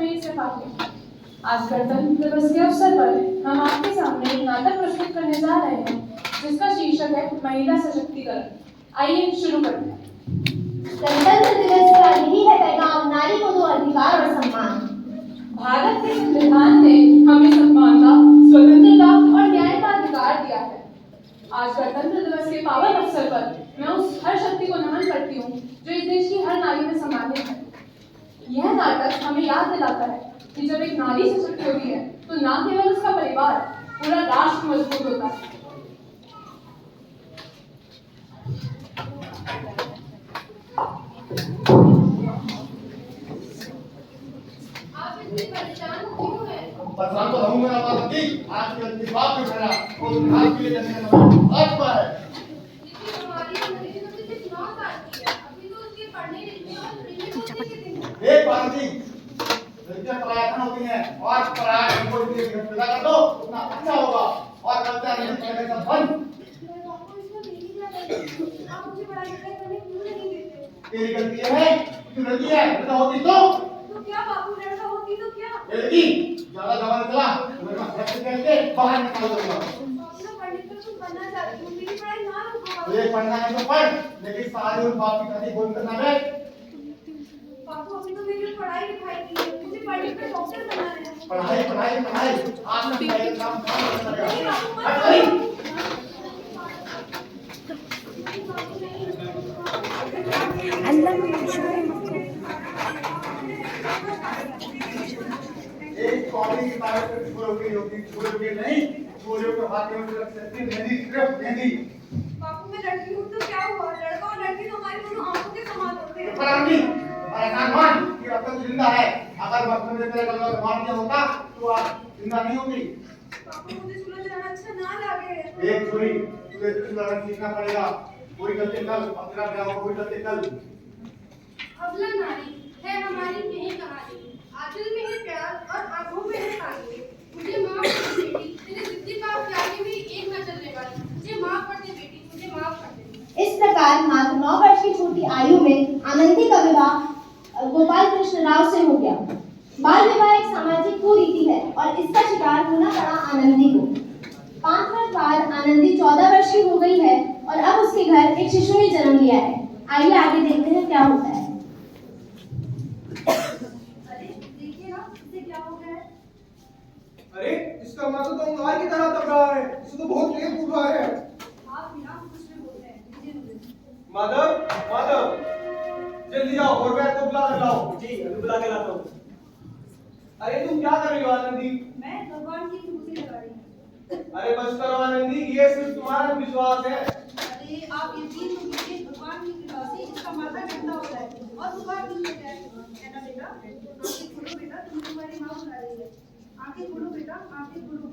कश्मीर से फातिमा। आज गणतंत्र दिवस के अवसर पर हम आपके सामने एक नाटक प्रस्तुत करने जा रहे हैं जिसका शीर्षक है महिला सशक्तिकरण। आइए शुरू करते हैं। गणतंत्र दिवस का यही है पैगाम, नारी को दो अधिकार और सम्मान। भारत के संविधान ने हमें समानता, स्वतंत्रता और न्याय का अधिकार दिया है। आज गणतंत्र दिवस के पावन अवसर पर मैं उस हर शक्ति को नमन करती हूँ जो इस देश की हर नारी में समाहित है। यह नाटक हमें याद दिलाता है कि जब एक नारी सशक्त होती है तो न केवल उसका परिवार, पूरा राष्ट्र मजबूत होता है। आप इतनी परेशान क्यों हैं? परेशान तो रहूंगा ना बाबूजी। आज के दिन बाप ने मेरा और आज के लिए जन्म का आज पर है। लेकिन हमारी जिंदगी में तो सिर्फ 9 साल की है। अभी तो उसके पढ़ने लिखने और प्रेम के दिन हैं। एक बाबूजी लड़कियां पराया होती हैं और पराया हमको भी पैदा कर दो उतना अच्छा होगा और कल्चर नहीं करने का बंद। बापू इसमें मेरी क्या गलती? आप मुझे पढ़ाई करने क्यों नहीं देते? तेरी गलती है तू लड़की है, लड़का होती तो क्या बापू, लड़का होती तो क्या? लड़की ज्यादा जवान चला मैं घर से करके बाहर निकाल दूंगा। बापू पढ़ने तो तुम बनना चाहती हो, मेरी पढ़ाई ना रुको। तुझे पढ़ना है तो पढ़, लेकिन सारी उन बाप की कथी बोल करना है। बापू अभी तो मेरी पढ़ाई लिखाई की है, मुझे पढ़ लिख कर डॉक्टर बनना है। पढ़ाई पढ़ाई पढ़ाई आज तक पढ़ाई का काम करना नहीं पड़ेगा। बापू, हट गई। एक कॉपी की तारीफ पे छोड़ो के नहीं, छोड़ो के हाथ में रख सकती मेहंदी, सिर्फ मेहंदी। बापू मैं लड़की हूँ तो क्या हुआ? लड़का और लड़की तो हमारी दोनों आंखों के समान होते हैं। परानी और ऐसा मान कि अब तक जिंदा है। अगर वक्त में तेरे गला में मार दिया होता तो आज जिंदा नहीं होती। बापू मुझे सुलझ जाना अच्छा ना लगे। एक छोरी तुझे सुलझना सीखना पड़ेगा। कोई गलती कल अपना ब्याह कोई गलती कल। अबला नारी है हमारी यही कहानी, आंचल में है प्यार और आंखों में है पानी। मुझे माफ कर दे बेटी, तेरे जिद्दी बाप के आगे भी एक न चलने वाली। मुझे माफ कर दे बेटी, मुझे माफ कर दे। इस प्रकार मात्र 9 वर्ष की छोटी आयु में आनंदी का विवाह गोपाल कृष्ण राव से हो गया। बाल विवाह एक सामाजिक कुरीति है और इसका शिकार होना पड़ा आनंदी को। 5 वर्ष बाद आनंदी 14 वर्ष की हो गई है और अब उसके घर एक शिशु ने जन्म लिया है। आइए आगे देखते हैं क्या होता है। अरे देखिए ना, इसे क्या हो गया है? अरे इसका माथा तो अंगार की तरह दब रहा है। इसे तो बहुत तेज बुखार है। आप बिना कुछ भी बोलते हैं, मुझे माधव, माधव, जल्दी आओ और मैं को बुला कर लाओ। जी अभी बुला के लाता हूँ। अरे तुम क्या कर रही हो आनंदी? मैं भगवान की मूर्ति लगा रही हूँ। अरे बस करो आनंदी, ये सिर्फ तुम्हारा विश्वास है। अरे आप यकीन तो कीजिए, भगवान की कृपा से इसका माथा ठंडा हो जाए और बुखार ठीक हो जाए। है ना बेटा? आंखें खोलो बेटा, तुम्हें तुम्हारी माँ बुला रही है। आंखें खोलो बेटा, आंखें खोलो।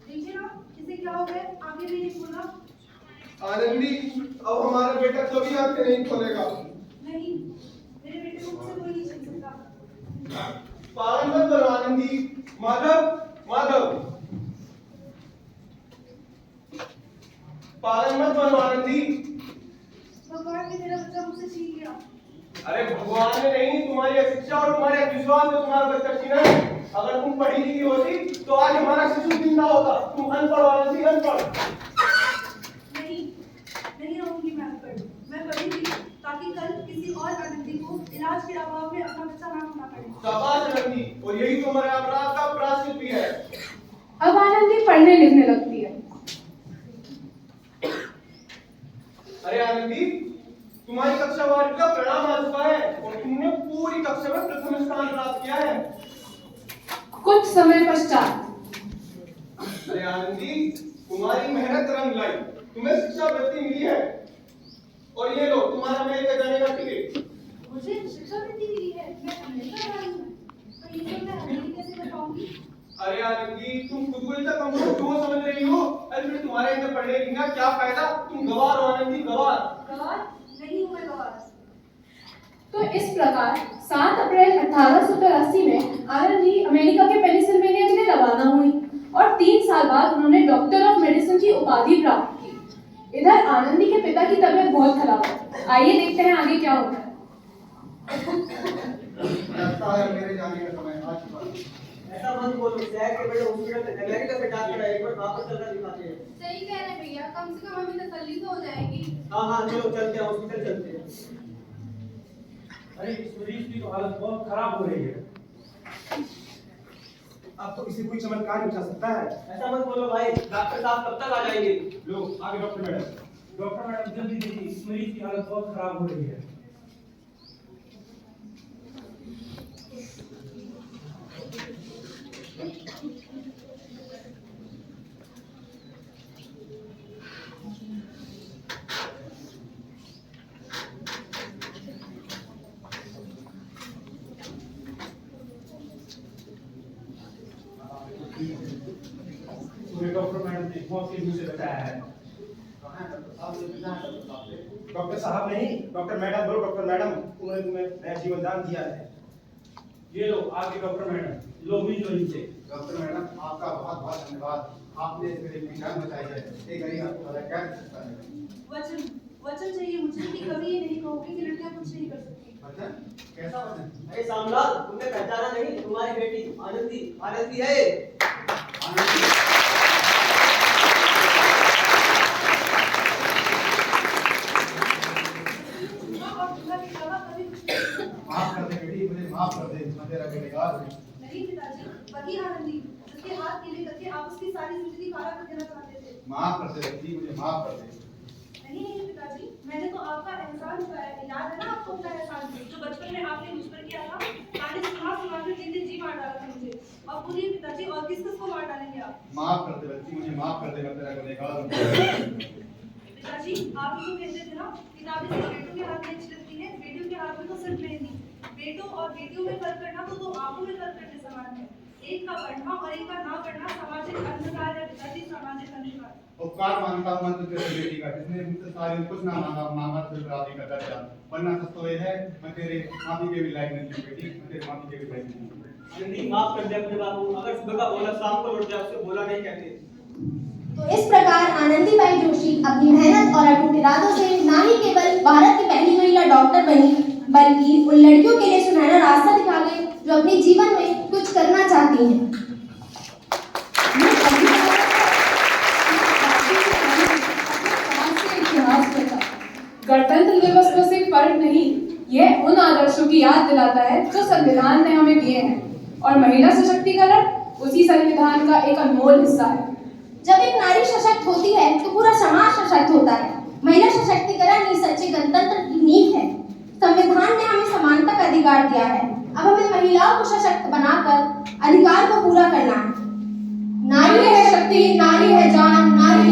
देखिए ना, इसे क्या हो गया? आंखें भी नहीं खोला। आनंदी, अब हमारा बेटा कभी आंखें नहीं खोलेगा। नहीं, मेरे बेटे को मुझसे कोई नहीं छीन सकता। पागल मत करो आनंदी। माधव, माधव, पागल मत बनो आनंदी। भगवान ने मेरा बच्चा मुझसे छीन लिया। अरे भगवान ने नहीं, तुम्हारी शिक्षा और तुम्हारे विश्वास में तुम्हारा बच्चा छीना है। अगर तुम पढ़ी लिखी होती तो आज हमारा शिशु जिंदा होता। तुम अनपढ़ आनंदी, अनपढ़। नहीं रहूंगी मैं अनपढ़। मैं पढ़ी थी ताकि कल किसी और आनंदी को इलाज के अभाव में अपना बच्चा ना खोना पड़े। शाबाश आनंदी, और यही तुम्हारे अपराध का प्रायश्चित भी है। अब आनंदी पढ़ने लिखने लगती है। अरे आनंदी, तुम्हारी कक्षा वार्षिक का परिणाम आ चुका है और तुमने पूरी कक्षा में प्रथम स्थान प्राप्त किया है। कुछ समय पश्चात अरे आनंदी, तुम्हारी मेहनत रंग लाई। तुम्हें शिक्षा वृत्ति मिली है और ये लो तुम्हारा अमेरिका जाने का टिकट। मुझे शिक्षा वृत्ति मिली है, मैं अमेरिका जा रही हूँ। तो ये सब मैं अमेरिका कैसे बताऊंगी? अरे आनंदी, तुम खुद को इतना कमजोर क्यों समझ रही हो? अरे फिर तुम्हारे इधर पढ़ने लिखने का क्या फायदा? तुम गवार हो आनंदी, गवार। गवार नहीं हूँ मैं गवार। तो इस प्रकार 7 अप्रैल 1883 में आनंदी अमेरिका के पेनिसिल्वेनिया के लिए रवाना हुई और 3 साल बाद उन्होंने डॉक्टर ऑफ मेडिसिन की उपाधि प्राप्त की। इधर आनंदी के पिता की तबीयत बहुत खराब है। आइए देखते हैं आगे क्या होता है। लगता है मेरे जाने का समय बोलो, शहर के बड़े हॉस्पिटल अमेरिका में डॉक्टर है, एक बार वहां पर चलकर दिखाते हैं। सही कह रहे हैं भैया, कम से कम हमें तसल्ली तो हो जाएगी। हाँ चलो चलते हैं, हॉस्पिटल चलते हैं। अरे इस मरीज की तो हालत बहुत खराब हो रही है। अब तो इसे कोई चमत्कार बचा सकता है। ऐसा मत बोलो भाई, डॉक्टर साहब कब तक आ जाएंगे? लो आगे डॉक्टर मैडम। डॉक्टर मैडम जल्दी देखिए, इस मरीज की हालत बहुत खराब हो रही है। पूरे डॉक्टर मैडम ने मौत के मुंह से बचाया है। डॉक्टर साहब नहीं, डॉक्टर मैडम बोलो। डॉक्टर मैडम, उन्होंने तुम्हें नया जीवन दान दिया है। ये लो आगे डॉक्टर मैडम, लो भी जो इनसे। डॉक्टर मैडम आपका बहुत बहुत धन्यवाद, आपने मेरे की जान बचाई है। एक गरीब आपको भला क्या कर सकता है। वचन चाहिए मुझे कि कभी ये नहीं कहूँगी कि लड़कियाँ कुछ नहीं कर सकती। वचन? कैसा वचन? अरे सामलाल, तुमने पहचाना नहीं? तुम्हारी बेटी आनंदी, आनंदी है ये। माफ कर दे बेटी, मुझे माफ कर दे, मैं तेरा गुनहगार हूँ। नहीं पिताजी, वही आनंदी जिसके हाथ गीले करके आप उसकी सारी जिंदगी खारा कर देना चाहते थे। माफ कर दे बेटी, मुझे माफ कर दे। नहीं पिताजी, मैंने तो आपका एहसान उठाया है। याद है ना आपको अपना एहसान जो बचपन में आपने मुझ पर किया था? कहानी सुना के जिंदगी जी मार डाला था मुझे। और बोलिए पिताजी, और किस किस को मार डालेंगे आप? माफ कर दे बच्ची, मुझे माफ कर दे, मैं तेरा गुनहगार हूँ। पिताजी, आप ही तो कहते थे ना, किताबें सिर्फ बेटों के हाथ में अच्छी लगती है, बेटियों के हाथ में तो सिर्फ मेहंदी। बेटों और बेटियों में फर्क करना तो आंखों में फर्क करने समान है। एक का पढ़ना और एक का ना पढ़ना सामाजिक अंधकार है पिताजी, सामाजिक अंधकार। उपकार मानता हूँ मैं तेरी बेटी का, जिसने मुझसे सारी कुछ ना मांगा, मांगा सिर्फ राधे का दर्जा। वरना सच तो ये है, मैं तेरे माफी के भी लायक नहीं हूँ बेटी, मैं तेरे माफी के भी लायक नहीं हूँ। आनंदी, माफ कर दे अपने बाबू, अगर सुबह का बोला शाम को लौट जाए, उससे बोला नहीं कहते। तो इस प्रकार आनंदीबाई जोशी अपनी मेहनत और अटूट इरादों से न ही केवल भारत की पहली महिला डॉक्टर बनी, बल्कि उन लड़कियों के लिए सुनहरा रास्ता दिखा गई जो अपने जीवन में कुछ करना चाहती हैं। गणतंत्र दिवस को सिर्फ पर्व नहीं, यह उन आदर्शों की याद दिलाता है जो संविधान ने हमें दिए हैं, और महिला सशक्तिकरण उसी संविधान का एक अनमोल हिस्सा है। जब एक नारी सशक्त होती है तो पूरा समाज सशक्त होता है। महिला सशक्तिकरण ही सच्चे गणतंत्र की नींव है। संविधान ने हमें समानता का अधिकार दिया है। अब हमें महिलाओं को सशक्त बनाकर अधिकार को पूरा करना है। नारी है शक्ति, नारी है जान, नारी